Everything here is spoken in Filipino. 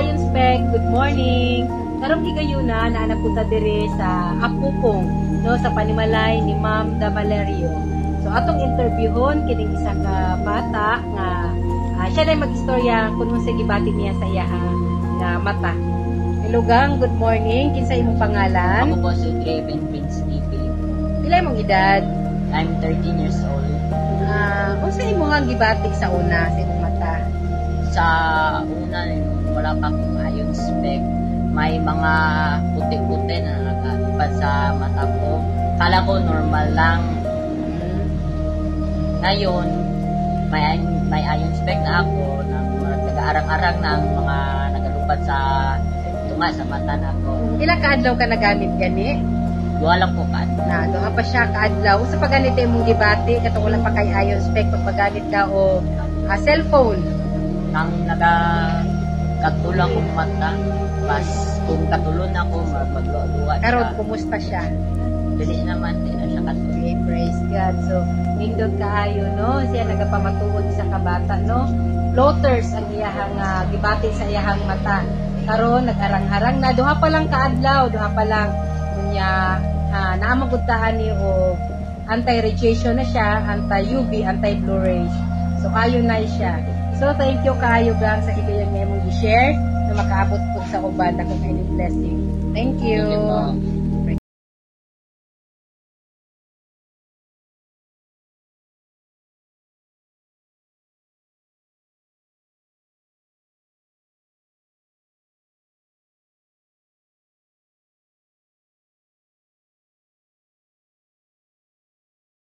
ka-ayon spec, good morning. Karong higayuna na anak punta dire sa Apupong, no, sa panimalay ni Ma'am Da Valerio. So atong interviewon kining isa ka bata nga siya na mag-istorya kung sa gibati niya sa iya nga mata. Hello gang, good morning. Kinsa imong pangalan? Ako po si Draven Prince TV. Pila imong edad? I'm 13 years old. Unsa imong gibati sa una sa imong mata? Sa una, wala pa akong ayon spec. May mga puti-puti na nakalipat sa mata ko. Kala ko normal lang. Ngayon, may ayon spec na ako na nag-arang-arang ng mga nagalupad sa tunga sa mata na ako. Ilang kaadlaw ka nagamit gani? Wala po ka. Doha pa siya kaadlaw. Sa pagganit imong gibati, katong wala pa kay ayon spec, pag pagganit ka o cellphone. Nang nagkatulang kong mata, pas kung katulon ako, magluwa siya. Karon, kumusta siya? Dili naman, di na siya katulong. Okay, praise God. So, nindot kaayo, no? Siya nagapamatuod sa kabata, no? Floaters ang iyahang gibati sa iyahang mata. Karon nag-arang-arang na. Duha pa lang kaadlaw, duha pa lang. Kunya, naamagudtaan ni o anti-radiation na siya, anti-UV, anti-blue rays. So, ayon na siya. So, thank you kaayo gang sa igayon nga mong i-share na makaabot po sa uban na kung any blessing. Thank you. Thank you.